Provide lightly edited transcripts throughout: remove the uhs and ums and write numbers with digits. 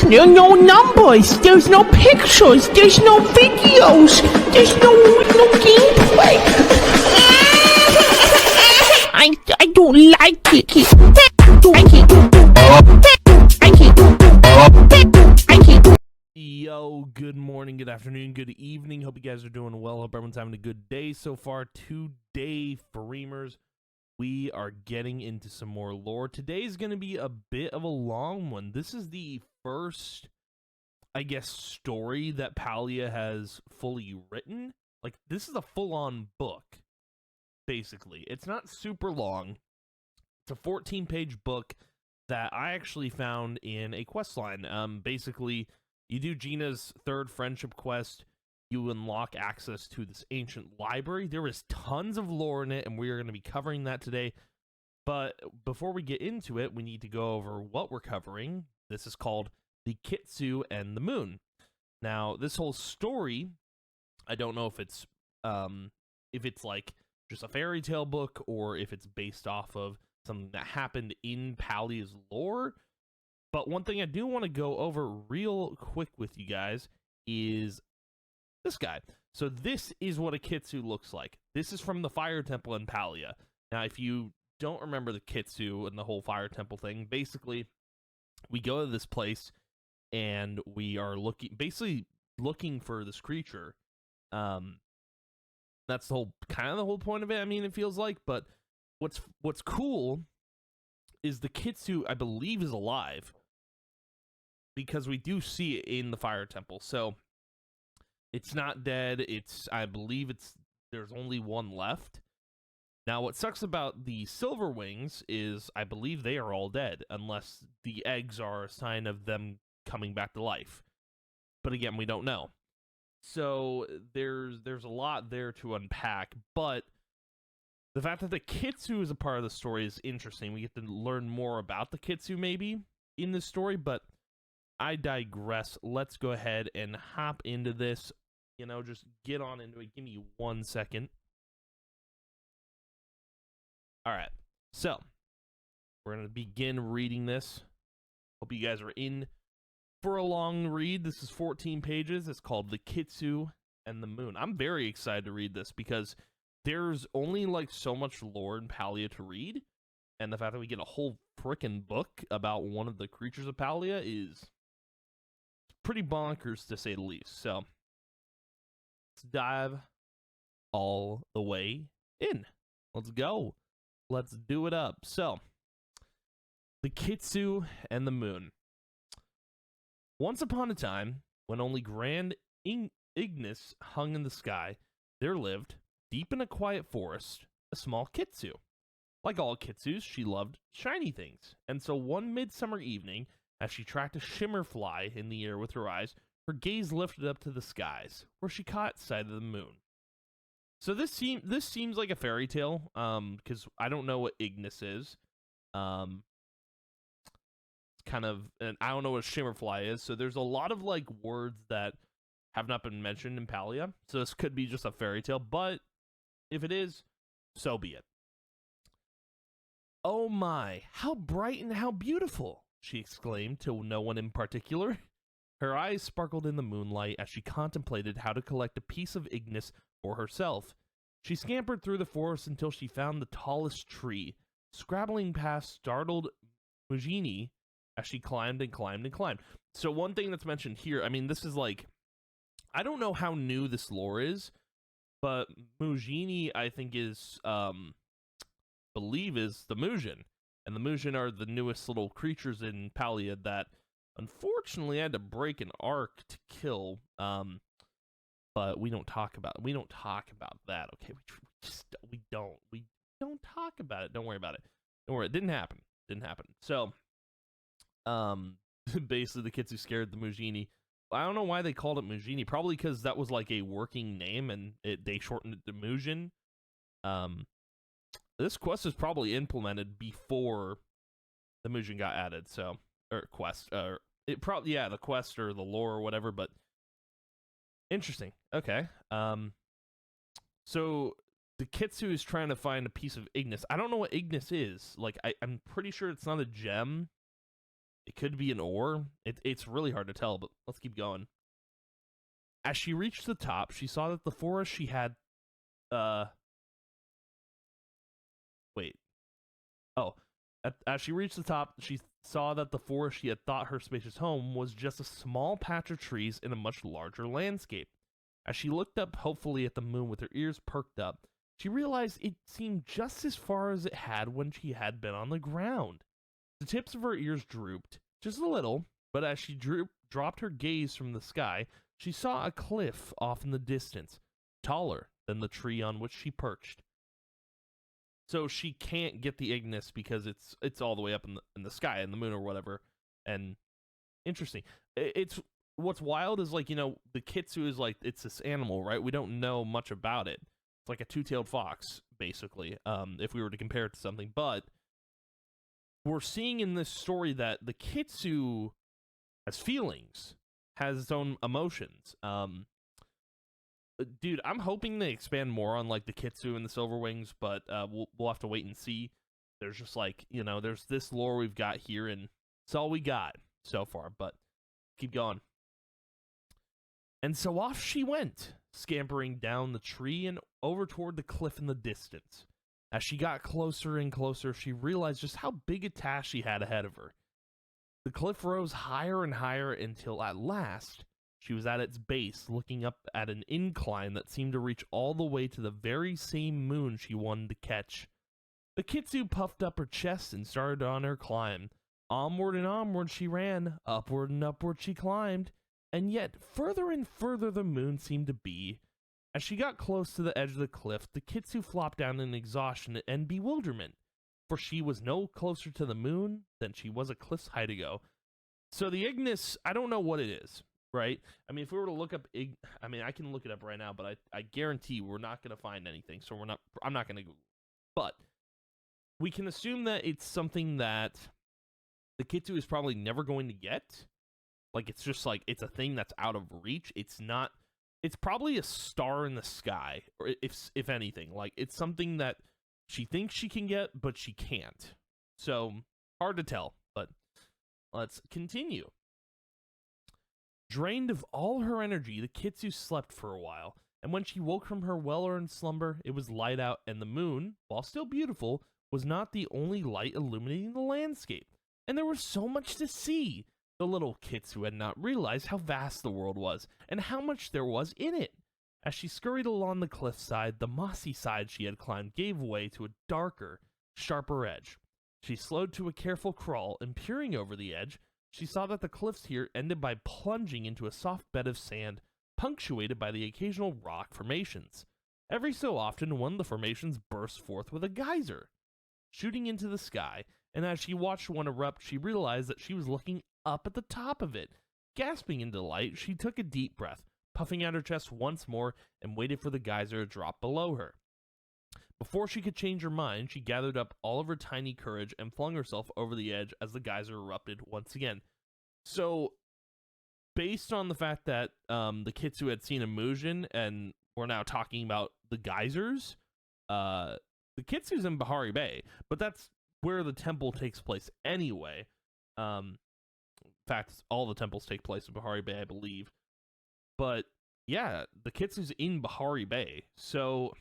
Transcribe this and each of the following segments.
no numbers, there's no pictures, there's no videos, there's no gameplay. I don't like it. Yo, good morning, good afternoon, good evening. Hope you guys are doing well. Hope everyone's having a good day so far. Today, Freemers, we are getting into some more lore. Today's going to be a bit of a long one. This is the first, I guess, story that Palia has fully written. Like, this is a full-on book, basically. It's not super long. It's a 14-page book that I actually found in a quest line. Basically, you do Gina's third friendship quest, you unlock access to this ancient library. There is tons of lore in it, and we are going to be covering that today. But before we get into it, we need to go over what we're covering. This is called the Kitsuu and the Moon. Now, this whole story, I don't know if it's like just a fairy tale book or if it's based off of something that happened in Palia's lore. But one thing I do want to go over real quick with you guys is this guy. So this is what a Kitsuu looks like. This is from the Fire Temple in Palia. Now, if you don't remember the Kitsuu and the whole Fire Temple thing, basically, we go to this place and we are basically looking for this creature. That's the whole point of it. I mean, it feels like, but what's cool is the Kitsuu, I believe, is alive, because we do see it in the Fire Temple. So it's not dead. I believe there's only one left. Now, what sucks about the Silver Wings is I believe they are all dead, unless the eggs are a sign of them coming back to life. But again, we don't know. So there's a lot there to unpack, but the fact that the Kitsuu is a part of the story is interesting. We get to learn more about the Kitsuu maybe in this story, but I digress. Let's go ahead and hop into this. Just get on into it. Give me 1 second. All right. So, we're going to begin reading this. Hope you guys are in for a long read. This is 14 pages. It's called The Kitsuu and the Moon. I'm very excited to read this because there's only like so much lore in Palia to read, and the fact that we get a whole frickin' book about one of the creatures of Palia is pretty bonkers, to say the least. So let's dive all the way in. Let's go. Let's do it up. So, the Kitsuu and the Moon. Once upon a time, when only Grand Ignis hung in the sky, there lived, deep in a quiet forest, a small Kitsuu. Like all Kitsuus, she loved shiny things, and so one midsummer evening, as she tracked a shimmer fly in the air with her eyes, her gaze lifted up to the skies, where she caught sight of the moon. So this seems like a fairy tale, because I don't know what Ignis is. It's kind of, and I don't know what a shimmer fly is, so there's a lot of, like, words that have not been mentioned in Palia, so this could be just a fairy tale, but if it is, so be it. "Oh my, how bright and how beautiful!" she exclaimed to no one in particular. Her eyes sparkled in the moonlight as she contemplated how to collect a piece of Ignis for herself. She scampered through the forest until she found the tallest tree, scrabbling past startled Mugini as she climbed and climbed and climbed. So one thing that's mentioned here, I mean, this is like, I don't know how new this lore is, but Mugini, I think, believe is the Mujin. And the Mujin are the newest little creatures in Palia that, unfortunately, I had to break an arc to kill. But we don't talk about that. Okay, we don't talk about it. Don't worry about it. Don't worry. It didn't happen. So, basically, the Kitsuu scared the Mugini. I don't know why they called it Mugini. Probably because that was like a working name, and they shortened it to Mujin. This quest was probably implemented before the Mujin got added. So, the quest or the lore or whatever. But interesting. Okay. So the Kitsuu is trying to find a piece of Ignis. I don't know what Ignis is. Like, I'm pretty sure it's not a gem. It could be an ore. It's really hard to tell, but let's keep going. As she reached the top, she saw that the forest she had, wait. Oh, as she reached the top, she saw that the forest she had thought her spacious home was just a small patch of trees in a much larger landscape. As she looked up hopefully at the moon with her ears perked up, she realized it seemed just as far as it had when she had been on the ground. The tips of her ears drooped, just a little, but as she dropped her gaze from the sky, she saw a cliff off in the distance, taller than the tree on which she perched. So she can't get the Ignis because it's all the way up in the sky, in the moon or whatever. And interesting. It's what's wild is, like, the Kitsuu is like, it's this animal, right? We don't know much about it. It's like a two-tailed fox, basically, if we were to compare it to something. But we're seeing in this story that the Kitsuu has feelings, has its own emotions. Dude, I'm hoping they expand more on, like, the Kitsuu and the Silver Wings, but we'll have to wait and see. There's just, like, there's this lore we've got here, and it's all we got so far, but keep going. And so off she went, scampering down the tree and over toward the cliff in the distance. As she got closer and closer, she realized just how big a task she had ahead of her. The cliff rose higher and higher until at last she was at its base, looking up at an incline that seemed to reach all the way to the very same moon she wanted to catch. The Kitsuu puffed up her chest and started on her climb. Onward and onward she ran, upward and upward she climbed, and yet further and further the moon seemed to be. As she got close to the edge of the cliff, the Kitsuu flopped down in exhaustion and bewilderment, for she was no closer to the moon than she was a cliff's height ago. So the Ignis, I don't know what it is. Right? I mean, if we were to look up, I can look it up right now, but I guarantee we're not going to find anything, so I'm not going to Google. But we can assume that it's something that the Kitsuu is probably never going to get. Like, it's just like, it's a thing that's out of reach. It's probably a star in the sky, or if anything. Like, it's something that she thinks she can get, but she can't. So, hard to tell, but let's continue. Drained of all her energy, the Kitsuu slept for a while, and when she woke from her well-earned slumber, it was light out, and the moon, while still beautiful, was not the only light illuminating the landscape. And there was so much to see! The little Kitsuu had not realized how vast the world was, and how much there was in it. As she scurried along the cliffside, the mossy side she had climbed gave way to a darker, sharper edge. She slowed to a careful crawl, and peering over the edge, she saw that the cliffs here ended by plunging into a soft bed of sand, punctuated by the occasional rock formations. Every so often, one of the formations burst forth with a geyser, shooting into the sky, and as she watched one erupt, she realized that she was looking up at the top of it. Gasping in delight, she took a deep breath, puffing out her chest once more, and waited for the geyser to drop below her. Before she could change her mind, she gathered up all of her tiny courage and flung herself over the edge as the geyser erupted once again. So, based on the fact that the Kitsuu had seen a Mujin, and we're now talking about the geysers, the Kitsuu's in Bahari Bay, but that's where the temple takes place anyway. In fact, all the temples take place in Bahari Bay, I believe. But, yeah, the Kitsuu's in Bahari Bay, so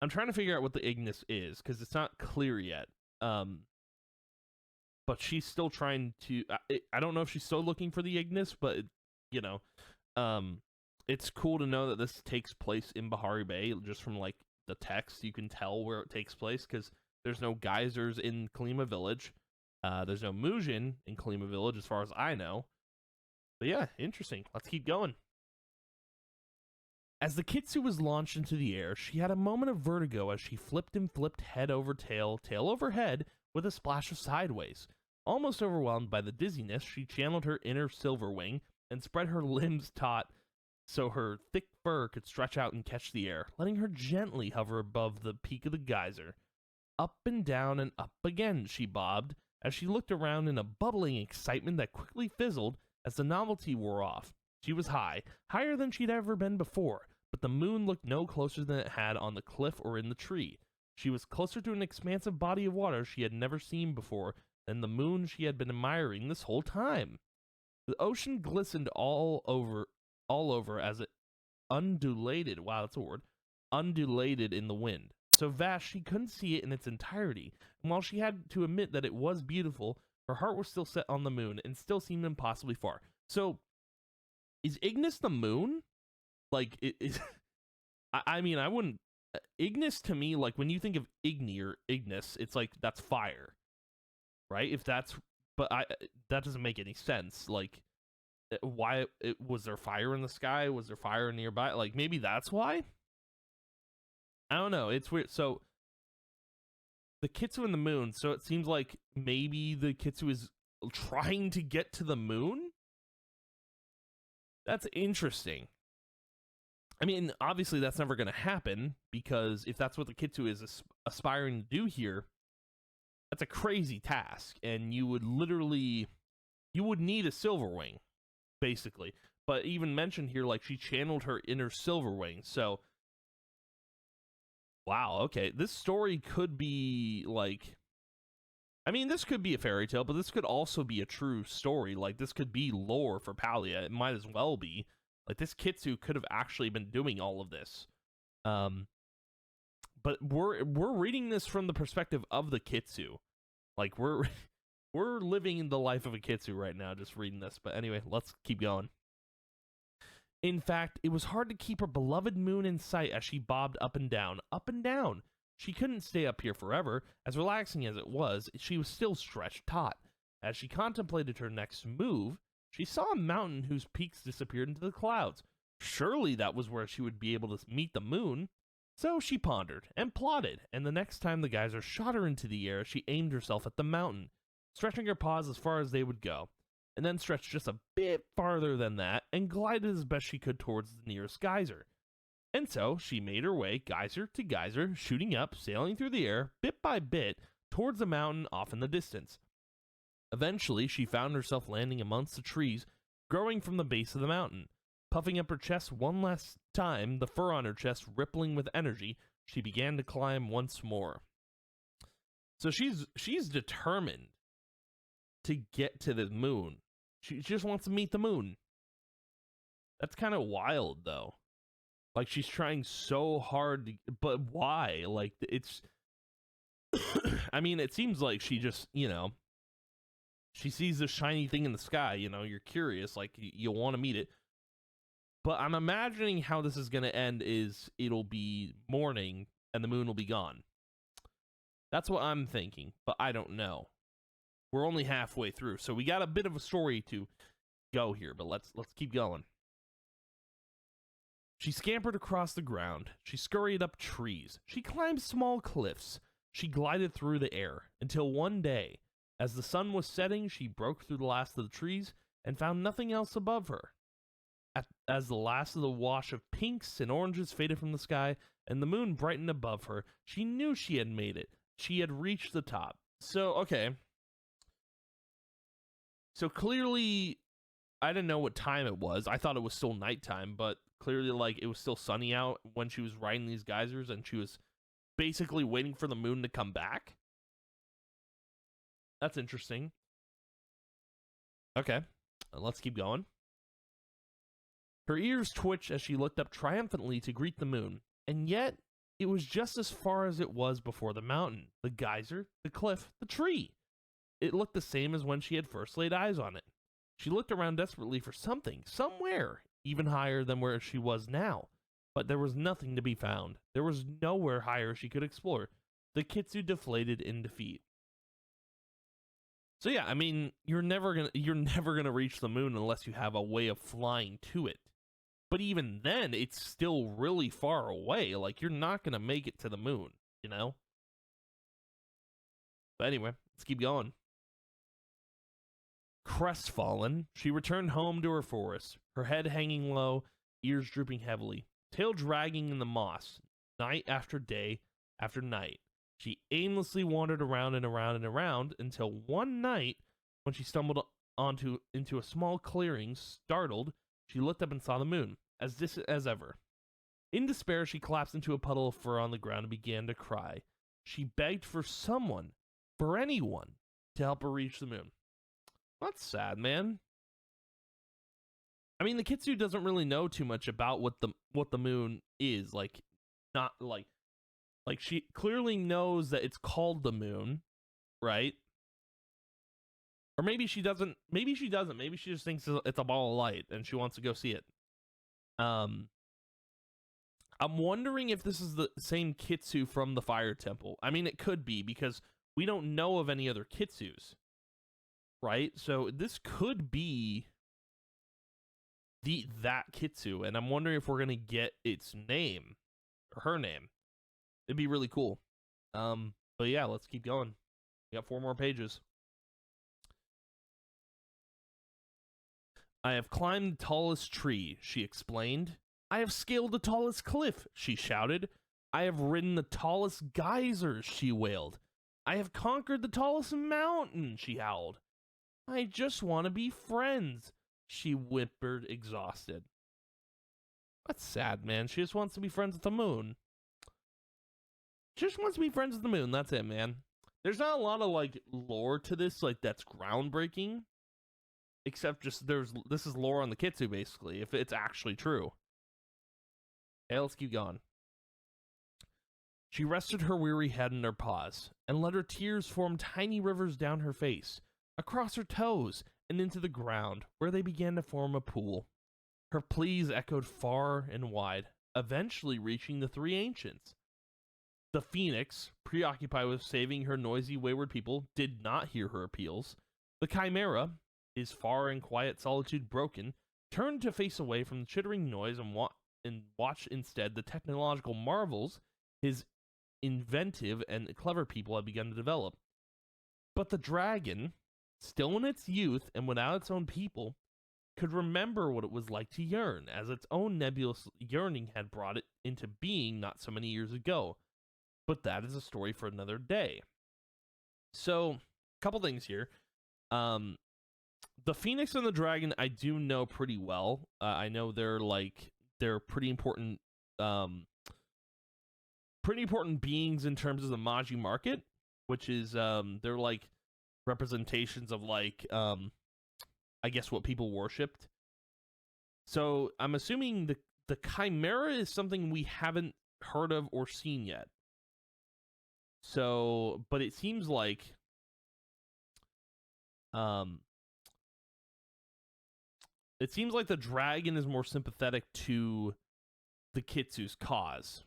I'm trying to figure out what the Ignis is, because it's not clear yet. But she's still trying to... I don't know if she's still looking for the Ignis, but, it's cool to know that this takes place in Bahari Bay. Just from, like, the text, you can tell where it takes place, because there's no geysers in Kalima Village. There's no Mujin in Kalima Village, as far as I know. But yeah, interesting. Let's keep going. As the Kitsuu was launched into the air, she had a moment of vertigo as she flipped and flipped head over tail, tail over head, with a splash of sideways. Almost overwhelmed by the dizziness, she channeled her inner silver wing and spread her limbs taut so her thick fur could stretch out and catch the air, letting her gently hover above the peak of the geyser. Up and down and up again she bobbed, as she looked around in a bubbling excitement that quickly fizzled as the novelty wore off. She was high, higher than she'd ever been before, but the moon looked no closer than it had on the cliff or in the tree. She was closer to an expansive body of water she had never seen before and the moon she had been admiring this whole time. The ocean glistened all over as it undulated. Wow, that's a word. Undulated in the wind. So vast she couldn't see it in its entirety. And while she had to admit that it was beautiful, her heart was still set on the moon and still seemed impossibly far. So, is Ignis the moon? Like, it is. I mean, I wouldn't. Ignis to me, like when you think of Igni or Ignis, it's like that's fire, right? If that's, but that doesn't make any sense. Like, why was there fire in the sky? Was there fire nearby? Like maybe that's why. I don't know. It's weird. So the Kitsuu and the moon. So it seems like maybe the Kitsuu is trying to get to the moon. That's interesting. I mean, obviously that's never going to happen, because if that's what the Kitsuu is aspiring to do here, that's a crazy task, and you would need a silver wing, basically. But even mentioned here, like, she channeled her inner silver wing, so wow, okay, this story could be like, I mean, this could be a fairy tale, but this could also be a true story. Like, this could be lore for Palia. It might as well be. Like, this Kitsuu could have actually been doing all of this. But we're reading this from the perspective of the Kitsuu. Like, we're living in the life of a Kitsuu right now, just reading this. But anyway, let's keep going. In fact, it was hard to keep her beloved moon in sight as she bobbed up and down, up and down. She couldn't stay up here forever. As relaxing as it was, she was still stretched taut. As she contemplated her next move, she saw a mountain whose peaks disappeared into the clouds. Surely that was where she would be able to meet the moon. So she pondered and plotted, and the next time the geyser shot her into the air, she aimed herself at the mountain, stretching her paws as far as they would go, and then stretched just a bit farther than that, and glided as best she could towards the nearest geyser. And so she made her way, geyser to geyser, shooting up, sailing through the air, bit by bit, towards the mountain off in the distance. Eventually, she found herself landing amongst the trees growing from the base of the mountain. Puffing up her chest one last time, the fur on her chest rippling with energy, she began to climb once more. So she's determined to get to the moon. She just wants to meet the moon. That's kind of wild, though. Like, she's trying so hard to, but why? Like, it's I mean, it seems like she just, she sees this shiny thing in the sky, you're curious, like, you want to meet it. But I'm imagining how this is going to end is it'll be morning and the moon will be gone. That's what I'm thinking, but I don't know. We're only halfway through, so we got a bit of a story to go here, but let's keep going. She scampered across the ground. She scurried up trees. She climbed small cliffs. She glided through the air until one day, as the sun was setting, she broke through the last of the trees and found nothing else above her. As the last of the wash of pinks and oranges faded from the sky and the moon brightened above her, she knew she had made it. She had reached the top. So, okay. So clearly, I didn't know what time it was. I thought it was still nighttime, but clearly, like, it was still sunny out when she was riding these geysers, and she was basically waiting for the moon to come back. That's interesting. Okay, let's keep going. Her ears twitched as she looked up triumphantly to greet the moon, and yet it was just as far as it was before the mountain, the geyser, the cliff, the tree. It looked the same as when she had first laid eyes on it. She looked around desperately for something, somewhere, even higher than where she was now, but there was nothing to be found. There was nowhere higher she could explore. The Kitsuu deflated in defeat. So yeah, I mean, you're never gonna reach the moon unless you have a way of flying to it. But even then, it's still really far away. Like, you're not gonna make it to the moon, But anyway, let's keep going. Crestfallen, she returned home to her forest, her head hanging low, ears drooping heavily, tail dragging in the moss. Night after day after night, she aimlessly wandered around and around and around until one night, when she stumbled into a small clearing, startled, she looked up and saw the moon, as distant as ever. In despair, she collapsed into a puddle of fur on the ground and began to cry. She begged for someone, for anyone, to help her reach the moon. That's sad, man. I mean, the Kitsuu doesn't really know too much about what the moon is. Like, not like she clearly knows that it's called the moon, right? Or maybe she doesn't. Maybe she doesn't. Maybe she just thinks it's a ball of light and she wants to go see it. I'm wondering if this is the same Kitsuu from the Fire Temple. I mean, it could be because we don't know of any other Kitsus, right? So this could be that Kitsuu, and I'm wondering if we're gonna get its name or her name. It'd be really cool. But yeah, let's keep going. We got 4 more pages. I have climbed the tallest tree, she explained. I have scaled the tallest cliff, she shouted. I have ridden the tallest geysers, she wailed. I have conquered the tallest mountain, she howled. I just want to be friends, she whimpered, exhausted. That's sad, man. She just wants to be friends with the moon. She just wants to be friends with the moon. That's it, man. There's not a lot of, like, lore to this, like, that's groundbreaking. Except just this is lore on the Kitsuu, basically, if it's actually true. Okay, let's keep going. She rested her weary head in her paws, and let her tears form tiny rivers down her face, across her toes, and into the ground, where they began to form a pool. Her pleas echoed far and wide, eventually reaching the 3 ancients. The phoenix, preoccupied with saving her noisy, wayward people, did not hear her appeals. The chimera, his far and quiet solitude broken, turned to face away from the chittering noise and watched instead the technological marvels his inventive and clever people had begun to develop. But the dragon, still in its youth and without its own people, could remember what it was like to yearn, as its own nebulous yearning had brought it into being not so many years ago. But that is a story for another day. So, a couple things here. The phoenix and the dragon I do know pretty well. I know they're pretty important beings in terms of the Maji market, which is they're like representations of like I guess what people worshipped. So I'm assuming the chimera is something we haven't heard of or seen yet. So, but it seems like the dragon is more sympathetic to the Kitsu's cause,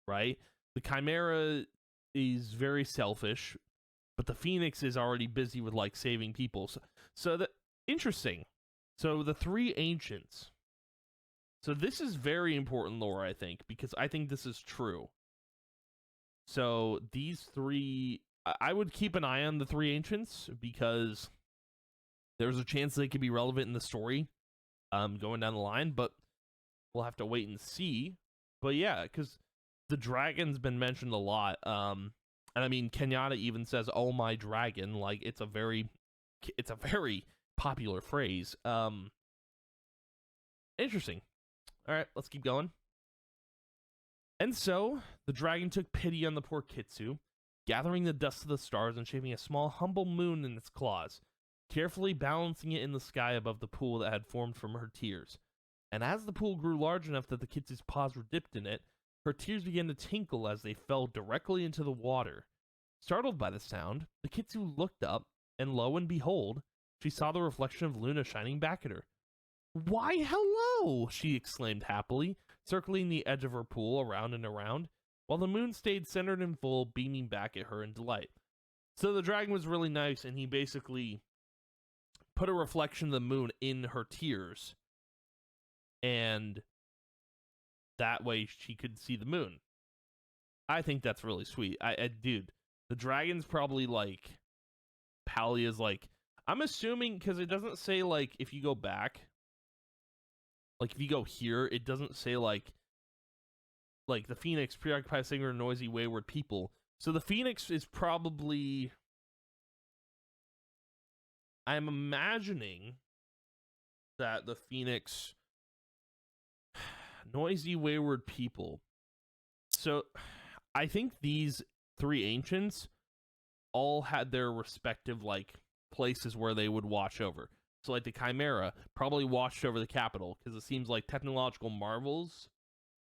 right? The chimera is very selfish, but the phoenix is already busy with like saving people. So that interesting. So the 3 ancients. So this is very important lore, I think, because I think this is true. So these 3, I would keep an eye on the 3 ancients because there's a chance they could be relevant in the story going down the line, but we'll have to wait and see. But yeah, because the dragon's been mentioned a lot. And I mean, Kenyatta even says, "Oh my dragon," like it's a very popular phrase. Interesting. All right, let's keep going. And so, the dragon took pity on the poor Kitsuu, gathering the dust of the stars and shaping a small, humble moon in its claws, carefully balancing it in the sky above the pool that had formed from her tears. And as the pool grew large enough that the Kitsu's paws were dipped in it, her tears began to tinkle as they fell directly into the water. Startled by the sound, the Kitsuu looked up, and lo and behold, she saw the reflection of Luna shining back at her. "Why, hello!" she exclaimed happily, circling the edge of her pool around and around, while the moon stayed centered and full, beaming back at her in delight. So the dragon was really nice, and he basically put a reflection of the moon in her tears, and that way she could see the moon. I think that's really sweet. Dude, the dragon's probably like, Palia's like, I'm assuming, because it doesn't say, like, if you go back, like, if you go here, it doesn't say, like the phoenix, preoccupied, singer, noisy, wayward people. So the phoenix is probably, I'm imagining that the phoenix, noisy, wayward people. So I think these 3 ancients all had their respective like places where they would watch over. So like the Chimera probably watched over the capital, because it seems like technological marvels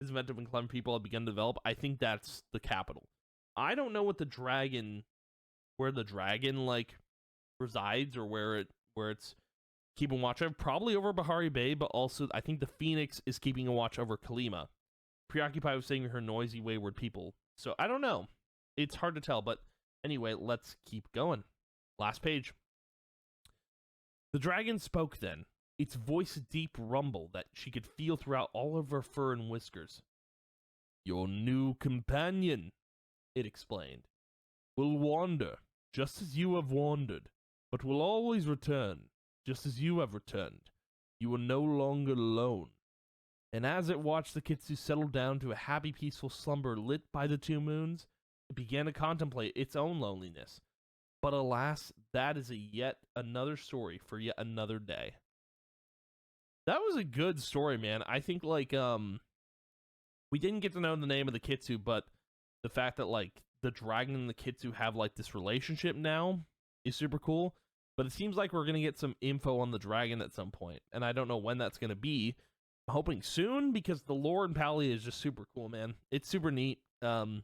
is meant to be clever people have begun to develop. I think that's the capital. I don't know what the dragon, where the dragon like resides, or where it's keeping watch over. Probably over Bahari Bay, but also I think the Phoenix is keeping a watch over Kalima, preoccupied with saving her noisy, wayward people. So I don't know. It's hard to tell, but anyway, let's keep going. Last page. The dragon spoke then, its voice a deep rumble that she could feel throughout all of her fur and whiskers. Your new companion, it explained, will wander, just as you have wandered, but will always return, just as you have returned. You are no longer alone. And as it watched the Kitsuu settle down to a happy, peaceful slumber lit by the 2 moons, it began to contemplate its own loneliness. But alas, that is yet another story for yet another day. That was a good story, man. I think, like, we didn't get to know the name of the Kitsuu, but the fact that, like, the dragon and the Kitsuu have, like, this relationship now is super cool. But it seems like we're going to get some info on the dragon at some point, and I don't know when that's going to be. I'm hoping soon, because the lore in Palia is just super cool, man. It's super neat. Can't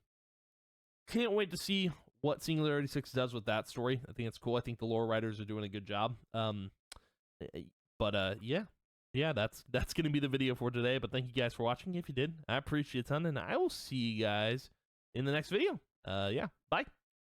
wait to see what Singularity 6 does with that story. I think it's cool. I think the lore writers are doing a good job. Yeah, that's going to be the video for today. But thank you guys for watching. If you did, I appreciate it a ton, and I will see you guys in the next video. Yeah, bye.